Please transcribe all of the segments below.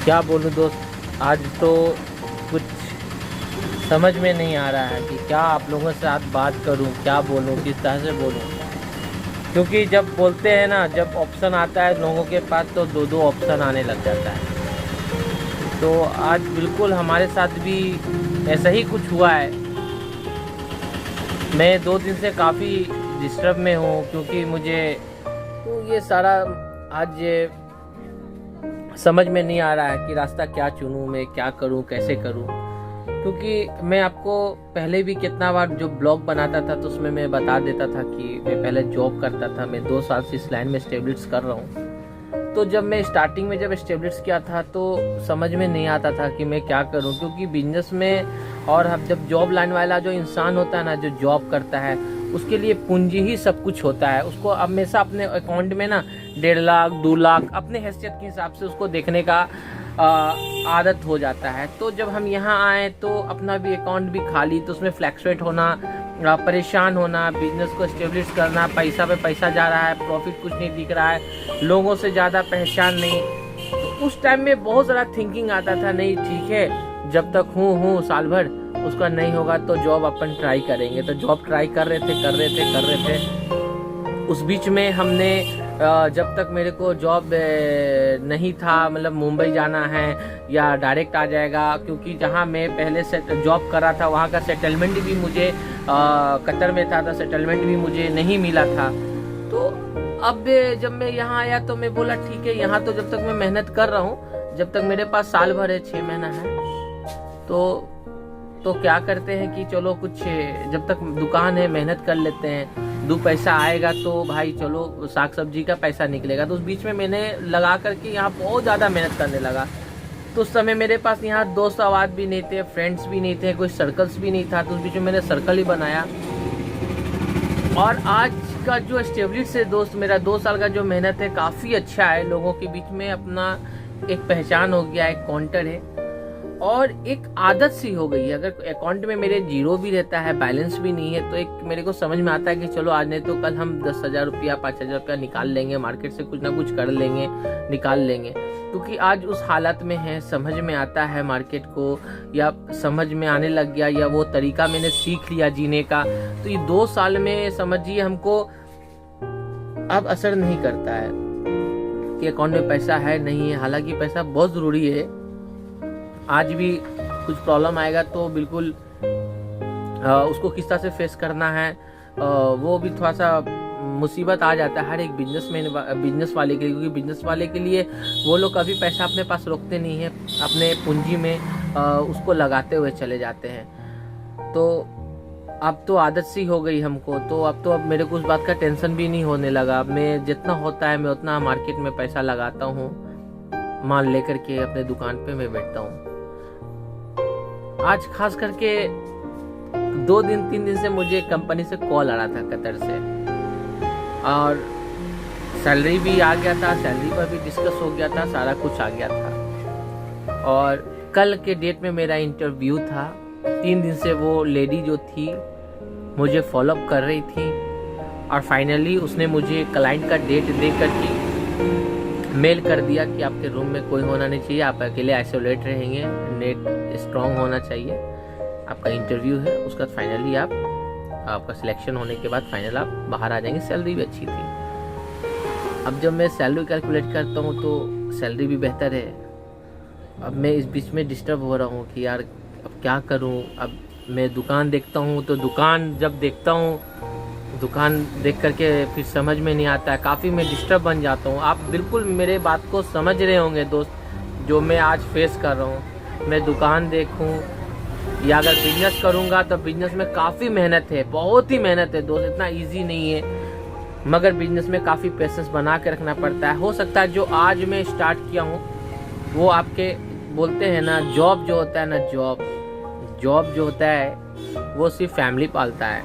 क्या बोलूँ दोस्त, आज तो कुछ समझ में नहीं आ रहा है कि क्या आप लोगों से साथ बात करूं, क्या बोलूं, किस तरह से बोलूं। क्योंकि जब बोलते हैं ना, जब ऑप्शन आता है लोगों के पास तो दो दो ऑप्शन आने लग जाता है। तो आज बिल्कुल हमारे साथ भी ऐसा ही कुछ हुआ है। मैं 2 दिन से काफ़ी डिस्टर्ब में हूँ, क्योंकि मुझे तो ये सारा आज समझ में नहीं आ रहा है कि रास्ता क्या चुनूं, मैं क्या करूं, कैसे करूं। क्योंकि मैं आपको पहले भी कितना बार जो ब्लॉग बनाता था तो उसमें मैं बता देता था कि मैं पहले जॉब करता था, मैं 2 साल से इस लाइन में स्टेब्लिश कर रहा हूँ। तो जब मैं स्टार्टिंग में जब स्टेब्लिश किया था तो समझ में नहीं आता था कि मैं क्या करूं, क्योंकि बिजनेस में और हम जब जॉब लाइन वाला जो इंसान होता है ना, जो जॉब करता है, उसके लिए पूंजी ही सब कुछ होता है। उसको हमेशा अपने अकाउंट में ना 1.5 लाख 2 लाख अपने हैसियत के हिसाब से उसको देखने का आदत हो जाता है। तो जब हम यहाँ आए तो अपना भी अकाउंट भी खाली, तो उसमें फ्लैक्चुएट होना, परेशान होना, बिजनेस को स्टेब्लिश करना, पैसा पे पैसा जा रहा है, प्रॉफिट कुछ नहीं दिख रहा है, लोगों से ज़्यादा पहचान नहीं। तो उस टाइम में बहुत ज़्यादा थिंकिंग आता था, नहीं ठीक है, जब तक हूँ साल भर, उसका नहीं होगा तो जॉब अपन ट्राई करेंगे। तो जॉब ट्राई कर रहे थे। उस बीच में हमने जब तक मेरे को जॉब नहीं था, मतलब मुंबई जाना है या डायरेक्ट आ जाएगा, क्योंकि जहाँ मैं पहले से जॉब कर रहा था वहाँ का सेटलमेंट भी मुझे कतर में था, तो सेटलमेंट भी मुझे नहीं मिला था। तो अब जब मैं यहाँ आया तो मैं बोला ठीक है, यहाँ तो जब तक मैं मेहनत कर रहा हूँ, जब तक मेरे पास साल भर है, 6 महीना है, तो क्या करते हैं कि चलो कुछ, जब तक दुकान है मेहनत कर लेते हैं, 2 पैसा आएगा तो भाई चलो साग सब्जी का पैसा निकलेगा। तो उस बीच में मैंने लगा करके यहाँ बहुत ज़्यादा मेहनत करने लगा। तो उस समय मेरे पास यहाँ दोस्त आवाज भी नहीं थे, फ्रेंड्स भी नहीं थे, कोई सर्कल्स भी नहीं था। तो उस बीच में मैंने सर्कल ही बनाया, और आज का जो एस्टेब्लिश है दोस्त, मेरा 2 साल का जो मेहनत है काफ़ी अच्छा है। लोगों के बीच में अपना एक पहचान हो गया, एक काउंटर है और एक आदत सी हो गई है। अगर अकाउंट में मेरे जीरो भी रहता है, बैलेंस भी नहीं है, तो एक मेरे को समझ में आता है कि चलो आज नहीं तो कल हम 10,000 रुपया 5,000 रुपया निकाल लेंगे, मार्केट से कुछ ना कुछ कर लेंगे, निकाल लेंगे। क्योंकि आज उस हालत में है, समझ में आता है मार्केट को, या समझ में आने लग गया, या वो तरीका मैंने सीख लिया जीने का। तो ये 2 साल में समझिए हमको अब असर नहीं करता है कि अकाउंट में पैसा है नहीं है। हालांकि पैसा बहुत ज़रूरी है, आज भी कुछ प्रॉब्लम आएगा तो बिल्कुल उसको किस तरह से फेस करना है, वो भी थोड़ा सा मुसीबत आ जाता है हर एक बिजनेस वाले के लिए। क्योंकि बिजनेस वाले के लिए वो लोग कभी पैसा अपने पास रोकते नहीं है, अपने पूंजी में उसको लगाते हुए चले जाते हैं। तो अब तो आदत सी हो गई हमको, तो अब मेरे को उस बात का टेंशन भी नहीं होने लगा। मैं जितना होता है मैं उतना मार्केट में पैसा लगाता हूँ, माल लेकर के अपने दुकान पे मैं बैठता हूँ। आज खास करके 2-3 दिन से मुझे कंपनी से कॉल आ रहा था कतर से, और सैलरी भी आ गया था, सैलरी पर भी डिस्कस हो गया था, सारा कुछ आ गया था। और कल के डेट में मेरा इंटरव्यू था। 3 दिन से वो लेडी जो थी मुझे फॉलोअप कर रही थी, और फाइनली उसने मुझे क्लाइंट का डेट दे करके मेल कर दिया कि आपके रूम में कोई होना नहीं चाहिए, आप अकेले आइसोलेट रहेंगे, नेट स्ट्रॉन्ग होना चाहिए, आपका इंटरव्यू है, उसका फाइनली आपका सिलेक्शन होने के बाद फाइनल आप बाहर आ जाएंगे। सैलरी भी अच्छी थी। अब जब मैं सैलरी कैलकुलेट करता हूँ तो सैलरी भी बेहतर है। अब मैं इस बीच में डिस्टर्ब हो रहा हूँ कि यार अब क्या करूँ। अब मैं दुकान देखता हूँ, तो दुकान जब देखता हूँ, दुकान देख करके फिर समझ में नहीं आता है, काफ़ी मैं डिस्टर्ब बन जाता हूँ। आप बिल्कुल मेरे बात को समझ रहे होंगे दोस्त, जो मैं आज फेस कर रहा हूँ। मैं दुकान देखूँ या अगर बिजनेस करूँगा तो बिजनेस में काफ़ी मेहनत है, बहुत ही मेहनत है दोस्त, इतना इजी नहीं है। मगर बिजनेस में काफ़ी पेशेंस बना के रखना पड़ता है। हो सकता है जो आज मैं स्टार्ट किया हूँ वो आपके बोलते हैं ना, जॉब जो होता है ना, जॉब जो होता है वो सिर्फ फैमिली पालता है,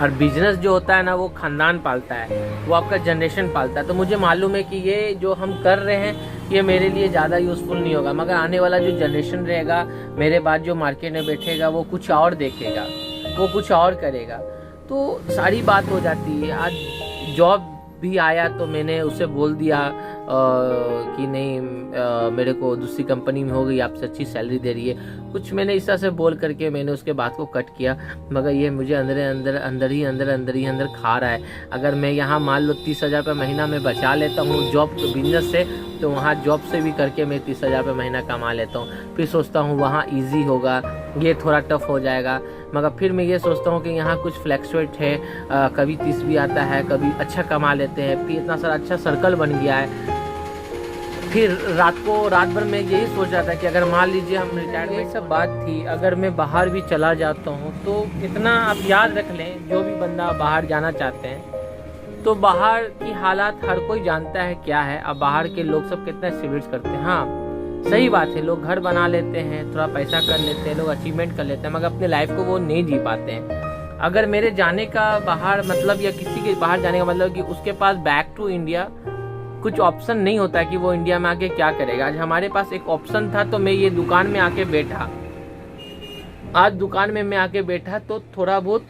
और बिजनेस जो होता है ना वो खानदान पालता है, वो आपका जनरेशन पालता है। तो मुझे मालूम है कि ये जो हम कर रहे हैं ये मेरे लिए ज़्यादा यूज़फुल नहीं होगा, मगर आने वाला जो जनरेशन रहेगा, मेरे बाद जो मार्केट में बैठेगा, वो कुछ और देखेगा, वो कुछ और करेगा। तो सारी बात हो जाती है। आज जॉब भी आया तो मैंने उसे बोल दिया कि नहीं मेरे को दूसरी कंपनी में हो गई, आपसे अच्छी सैलरी दे रही है, कुछ मैंने इस तरह से बोल करके मैंने उसके बात को कट किया। मगर ये मुझे अंदर ही खा रहा है। अगर मैं यहाँ मान लो 30,000 रुपये महीना में बचा लेता हूँ जॉब बिजनेस से, तो वहाँ जॉब से भी करके मैं 30,000 रुपये महीना कमा लेता हूँ। फिर सोचता हूँ वहाँ ईजी होगा, ये थोड़ा टफ हो जाएगा। मगर फिर मैं ये सोचता हूँ कि यहाँ कुछ फ्लैक्चुएट है, कभी 30 भी आता है, कभी अच्छा कमा लेते हैं, फिर इतना सारा अच्छा सर्कल बन गया है। फिर रात भर में यही सोच रहा था कि अगर मान लीजिए हम रिटायरमेंट, ये सब बात थी। अगर मैं बाहर भी चला जाता हूँ तो इतना आप याद रख लें, जो भी बंदा बाहर जाना चाहते हैं तो बाहर की हालात हर कोई जानता है क्या है। अब बाहर के लोग सब कितना सिविल्स करते हैं। हाँ सही बात है, लोग घर बना लेते हैं, थोड़ा पैसा कर लेते हैं, लोग अचीवमेंट कर लेते हैं, मगर अपने लाइफ को वो नहीं जी पाते हैं। अगर मेरे जाने का बाहर मतलब, या किसी के बाहर जाने का मतलब कि उसके पास बैक टू इंडिया कुछ ऑप्शन नहीं होता कि वो इंडिया में आके क्या करेगा। आज हमारे पास एक ऑप्शन था तो मैं ये दुकान में आके बैठा। आज दुकान में मैं आके बैठा तो थोड़ा बहुत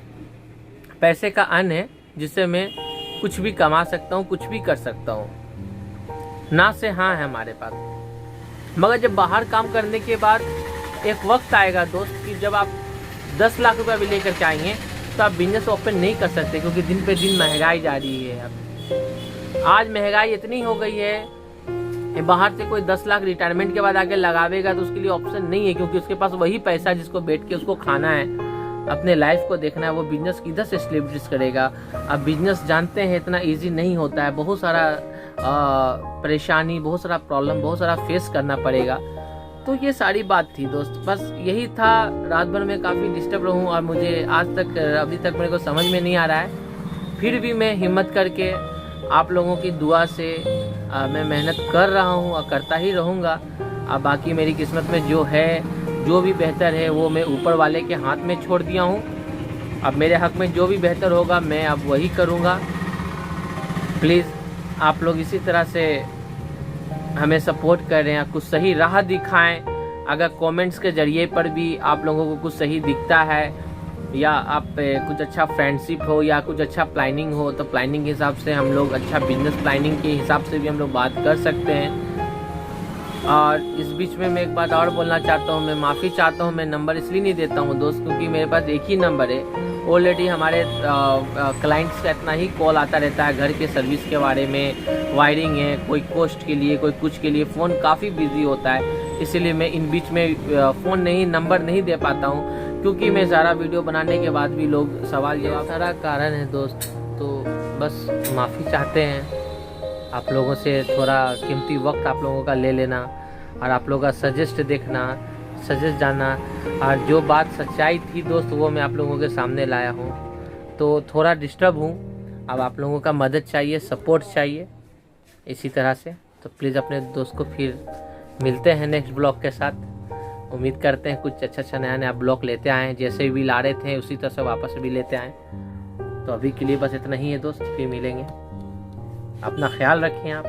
पैसे का अन है जिससे मैं कुछ भी कमा सकता हूँ, कुछ भी कर सकता हूँ। ना से हाँ है हमारे पास। मगर जब बाहर काम करने के बाद एक वक्त आएगा दोस्त कि जब आप 10 लाख रुपया भी लेकर के आएंगे तो आप बिजनेस ओपन नहीं कर सकते, क्योंकि दिन पे दिन महंगाई जा रही है। अब आज महंगाई इतनी हो गई है, बाहर से कोई 10 लाख रिटायरमेंट के बाद आके लगावेगा तो उसके लिए ऑप्शन नहीं है, क्योंकि उसके पास वही पैसा जिसको बैठ के उसको खाना है, अपने लाइफ को देखना है। वो बिजनेस किधर से एस्टेब्लिश करेगा। अब बिजनेस जानते हैं इतना इजी नहीं होता है, बहुत सारा परेशानी, बहुत सारा प्रॉब्लम, बहुत सारा फेस करना पड़ेगा। तो ये सारी बात थी दोस्त, बस यही था। रात भर में काफ़ी डिस्टर्ब रहूँ और मुझे आज तक अभी तक मेरे को समझ में नहीं आ रहा है। फिर भी मैं हिम्मत करके आप लोगों की दुआ से मैं मेहनत कर रहा हूँ और करता ही रहूँगा। अब बाकी मेरी किस्मत में जो है, जो भी बेहतर है वो मैं ऊपर वाले के हाथ में छोड़ दिया हूँ। अब मेरे हक में जो भी बेहतर होगा मैं अब वही करूँगा। प्लीज़ आप लोग इसी तरह से हमें सपोर्ट कर रहे हैं, कुछ सही राह दिखाएं। अगर कमेंट्स के ज़रिए पर भी आप लोगों को कुछ सही दिखता है, या आप कुछ अच्छा फ्रेंडशिप हो या कुछ अच्छा प्लानिंग हो, तो प्लानिंग के हिसाब से हम लोग, अच्छा बिजनेस प्लानिंग के हिसाब से भी हम लोग बात कर सकते हैं। और इस बीच में मैं एक बात और बोलना चाहता हूँ, मैं माफ़ी चाहता हूँ। मैं नंबर इसलिए नहीं देता हूँ दोस्त, क्योंकि मेरे पास एक ही नंबर है। ऑलरेडी हमारे क्लाइंट्स का इतना ही कॉल आता रहता है घर के सर्विस के बारे में, वायरिंग है, कोई कॉस्ट के लिए, कोई कुछ के लिए, फ़ोन काफ़ी बिजी होता है। इसीलिए मैं इन बीच में फ़ोन नहीं, नंबर नहीं दे पाता हूँ, क्योंकि मैं ज़्यादा वीडियो बनाने के बाद भी लोग सवाल जवाब, सारा कारण है दोस्त। तो बस माफ़ी चाहते हैं आप लोगों से, थोड़ा कीमती वक्त आप लोगों का ले लेना और आप लोगों का सजेस्ट देखना, सजेस्ट जानना। और जो बात सच्चाई थी दोस्त वो मैं आप लोगों के सामने लाया हूँ। तो थोड़ा डिस्टर्ब हूँ, अब आप लोगों का मदद चाहिए, सपोर्ट चाहिए इसी तरह से। तो प्लीज़ अपने दोस्त को फिर मिलते हैं नेक्स्ट ब्लॉग के साथ। उम्मीद करते हैं कुछ अच्छा नया ब्लॉग लेते आएँ, जैसे भी ला रहे थे उसी तरह से वापस भी लेते आएँ। तो अभी के लिए बस इतना ही है दोस्त, फिर मिलेंगे। अपना ख्याल रखें आप।